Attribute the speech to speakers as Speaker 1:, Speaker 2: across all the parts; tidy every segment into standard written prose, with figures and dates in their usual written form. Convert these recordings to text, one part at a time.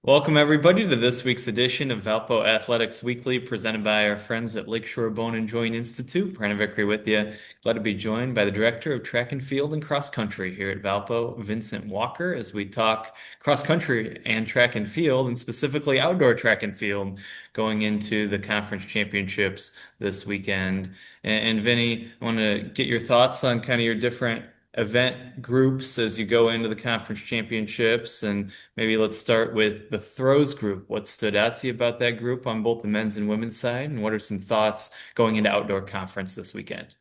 Speaker 1: Welcome, everybody, to this week's edition of Valpo Athletics Weekly, presented by our friends at Lakeshore Bone and Joint Institute. Brandon Vickery with you. Glad to be joined by the Director of Track and Field and Cross Country here at Valpo, Vincent Walker, as we talk cross country and track and field, and specifically outdoor track and field, going into the conference championships this weekend. And Vinny, I want to get your thoughts on kind of your different event groups as you go into the conference championships, and maybe let's start with the throws group. What stood out to you about that group on both the men's and women's side? And what are some thoughts going into outdoor conference this weekend?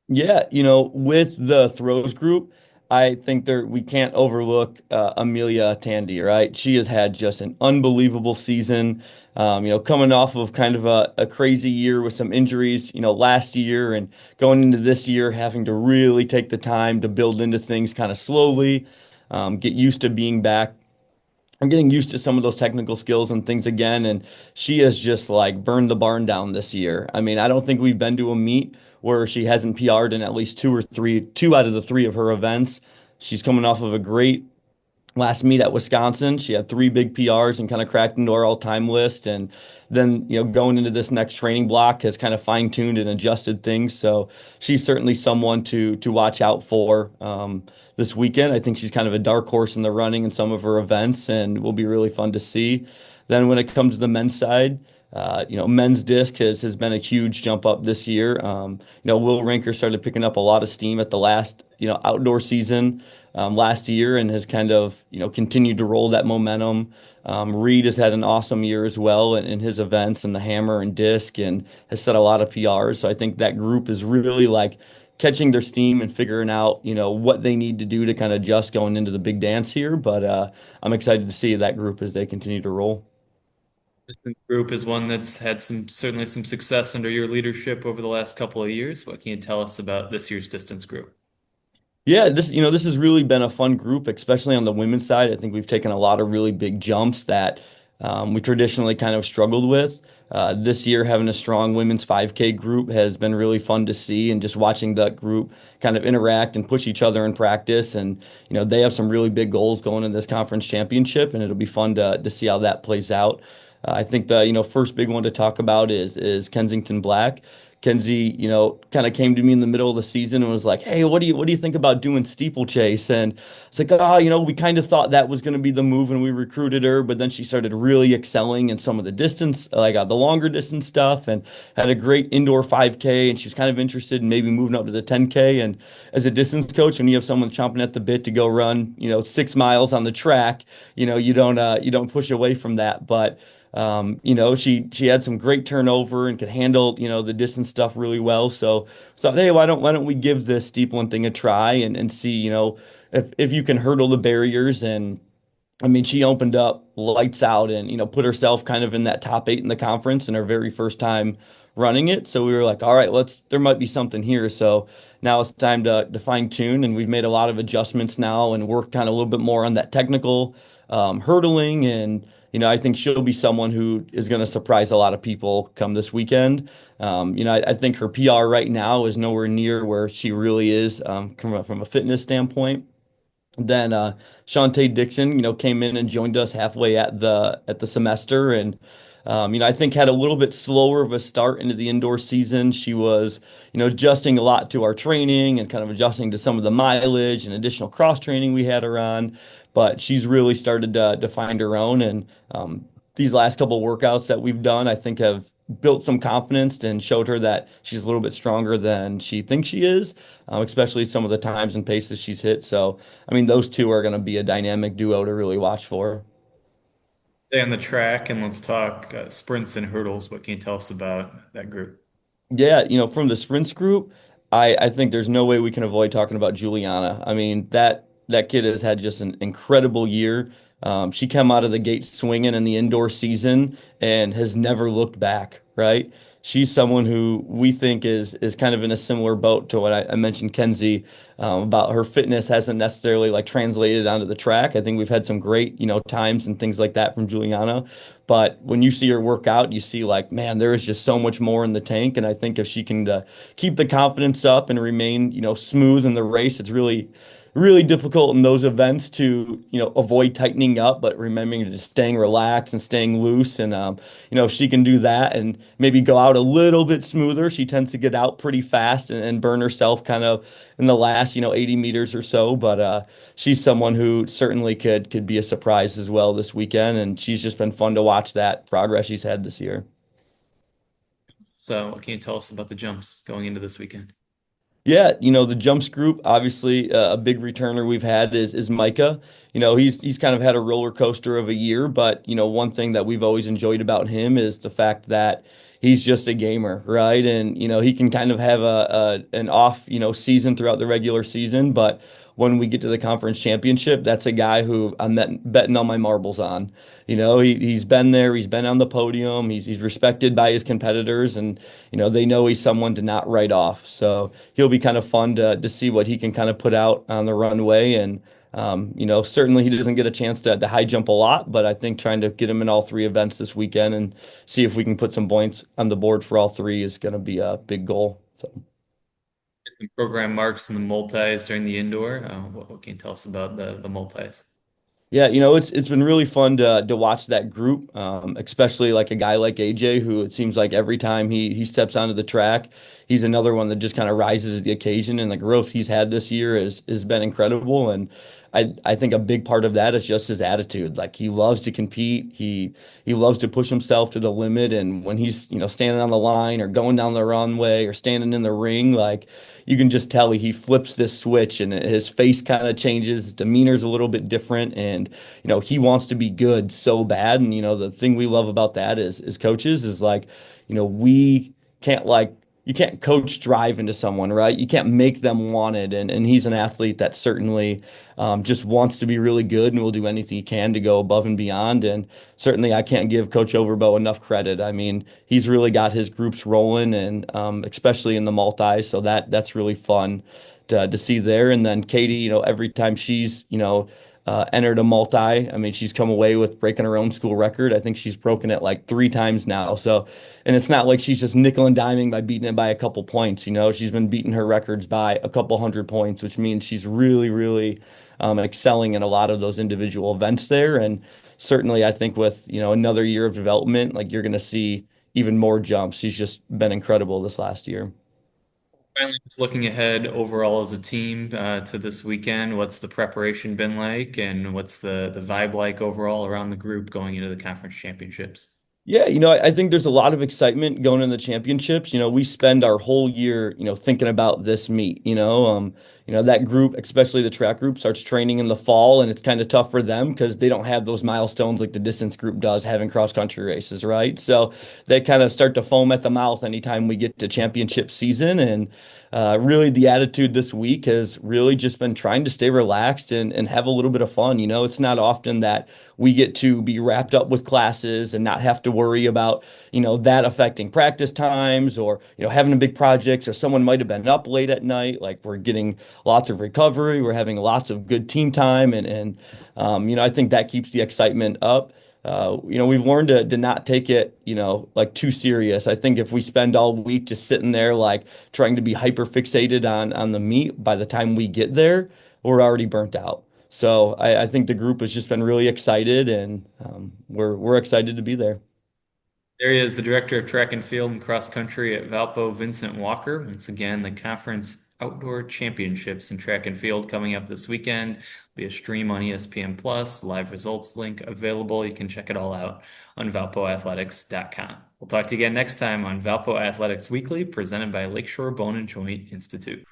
Speaker 2: Yeah, with the throws group, I think we can't overlook Amelia Tandy, right? She has had just an unbelievable season. Coming off of kind of a crazy year with some injuries, last year and going into this year, having to really take the time to build into things kind of slowly, get used to being back. I'm getting used to some of those technical skills and things again, and she has just like burned the barn down this year. I mean, I don't think we've been to a meet where she hasn't PR'd in at least two out of the three of her events. She's coming off of a great last meet at Wisconsin. She had three big PRs and kind of cracked into our all-time list. And then, going into this next training block has kind of fine-tuned and adjusted things. So she's certainly someone to watch out for this weekend. I think she's kind of a dark horse in the running in some of her events and will be really fun to see. Then when it comes to the men's side, men's disc has been a huge jump up this year. Will Rinker started picking up a lot of steam at the last, outdoor season last year and has kind of, continued to roll that momentum. Reed has had an awesome year as well in his events and the hammer and disc and has set a lot of PRs. So I think that group is really like catching their steam and figuring out, what they need to do to kind of adjust going into the big dance here. But I'm excited to see that group as they continue to roll.
Speaker 1: The group is one that's had certainly some success under your leadership over the last couple of years. What can you tell us about this year's distance group?
Speaker 2: Yeah, this has really been a fun group, especially on the women's side. I think we've taken a lot of really big jumps that we traditionally kind of struggled with. This year, having a strong women's 5K group has been really fun to see, and just watching that group kind of interact and push each other in practice. And they have some really big goals going in this conference championship, and it'll be fun to see how that plays out. I think the first big one to talk about is Kensington Black. Kenzie, kind of came to me in the middle of the season and was like, "Hey, what do you think about doing steeplechase?" And it's like, "Oh, we kind of thought that was going to be the move when we recruited her, but then she started really excelling in some of the distance, like the longer distance stuff, and had a great indoor 5K, and she's kind of interested in maybe moving up to the 10K. And as a distance coach, when you have someone chomping at the bit to go run, 6 miles on the track, you don't push away from that, but she had some great turnover and could handle, the distance stuff really well. So thought, hey, why don't we give this steepling thing a try and see, if you can hurdle the barriers. And I mean, she opened up lights out and, put herself kind of in that top eight in the conference in her very first time running it. So we were like, all right, there might be something here. So now it's time to fine tune. And we've made a lot of adjustments now and worked kind of a little bit more on that technical hurdling. And, I think she'll be someone who is going to surprise a lot of people come this weekend. I think her PR right now is nowhere near where she really is from a fitness standpoint. Then Shantae Dixon, came in and joined us halfway at the semester, and I think had a little bit slower of a start into the indoor season. She was, adjusting a lot to our training and kind of adjusting to some of the mileage and additional cross training we had her on. But she's really started to find her own, and these last couple of workouts that we've done, I think have built some confidence and showed her that she's a little bit stronger than she thinks she is, especially some of the times and paces she's hit. So, I mean, those two are going to be a dynamic duo to really watch for.
Speaker 1: Stay on the track and let's talk sprints and hurdles. What can you tell us about that group?
Speaker 2: Yeah, from the sprints group, I think there's no way we can avoid talking about Juliana. I mean, that kid has had just an incredible year. She came out of the gate swinging in the indoor season and has never looked back, right? She's someone who we think is kind of in a similar boat to what I mentioned Kenzie about her fitness hasn't necessarily like translated onto the track. I think we've had some great, times and things like that from Juliana. But when you see her work out, you see like, man, there is just so much more in the tank. And I think if she can keep the confidence up and remain, smooth in the race, it's really really difficult in those events to, avoid tightening up, but remembering to just staying relaxed and staying loose. And, if she can do that and maybe go out a little bit smoother, she tends to get out pretty fast and burn herself kind of in the last, 80 meters or so. But she's someone who certainly could be a surprise as well this weekend. And she's just been fun to watch that progress she's had this year.
Speaker 1: So, what can you tell us about the jumps going into this weekend?
Speaker 2: Yeah, the jumps group, obviously a big returner we've had is Micah. He's kind of had a roller coaster of a year, but one thing that we've always enjoyed about him is the fact that he's just a gamer, right? And he can kind of have an off, season throughout the regular season, but when we get to the conference championship, that's a guy who I'm betting all my marbles on. He's been there, he's been on the podium, he's respected by his competitors, and they know he's someone to not write off. So he'll be kind of fun to see what he can kind of put out on the runway. And certainly he doesn't get a chance to high jump a lot, but I think trying to get him in all three events this weekend and see if we can put some points on the board for all three is going to be a big goal. So.
Speaker 1: Some program marks and the multis during the indoor. What can you tell us about the multis?
Speaker 2: Yeah, it's been really fun to watch that group, especially like a guy like AJ, who it seems like every time he steps onto the track, he's another one that just kind of rises to the occasion, and the growth he's had this year has been incredible. And I think a big part of that is just his attitude. Like he loves to compete, he loves to push himself to the limit, and when he's standing on the line or going down the runway or standing in the ring, like you can just tell he flips this switch and his face kind of changes, his demeanor's a little bit different, and he wants to be good so bad. And the thing we love about that is coaches is like, we can't like you can't coach drive into someone, right? You can't make them want it. And he's an athlete that certainly just wants to be really good and will do anything he can to go above and beyond. And certainly I can't give Coach Overbo enough credit. I mean, he's really got his groups rolling and especially in the multi. So that's really fun to see there. And then Katie, every time she's, entered a multi. I mean, she's come away with breaking her own school record. I think she's broken it like three times now. So, and it's not like she's just nickel and diming by beating it by a couple points. She's been beating her records by a couple hundred points, which means she's really, really excelling in a lot of those individual events there. And certainly, I think with another year of development, like you're going to see even more jumps. She's just been incredible this last year.
Speaker 1: Finally, just looking ahead overall as a team to this weekend, what's the preparation been like, and what's the vibe like overall around the group going into the conference championships?
Speaker 2: Yeah, I think there's a lot of excitement going in the championships. We spend our whole year, thinking about this meet. That group, especially the track group, starts training in the fall, and it's kind of tough for them because they don't have those milestones like the distance group does, having cross country races, right? So they kind of start to foam at the mouth anytime we get to championship season. And really, the attitude this week has really just been trying to stay relaxed and have a little bit of fun. It's not often that we get to be wrapped up with classes and not have to worry about, that affecting practice times or, having a big projects or someone might have been up late at night. Like we're getting lots of recovery, we're having lots of good team time and I think that keeps the excitement up. We've learned to not take it, like too serious. I think if we spend all week just sitting there, like trying to be hyper fixated on the meet, by the time we get there, we're already burnt out. So I think the group has just been really excited, and we're excited to be there.
Speaker 1: There he is, the director of track and field and cross country at Valpo, Vincent Walker. Once again, the conference outdoor championships in track and field coming up this weekend. Be a stream on ESPN Plus, live results link available. You can check it all out on valpoathletics.com. We'll talk to you again next time on Valpo Athletics Weekly, presented by Lakeshore Bone and Joint Institute.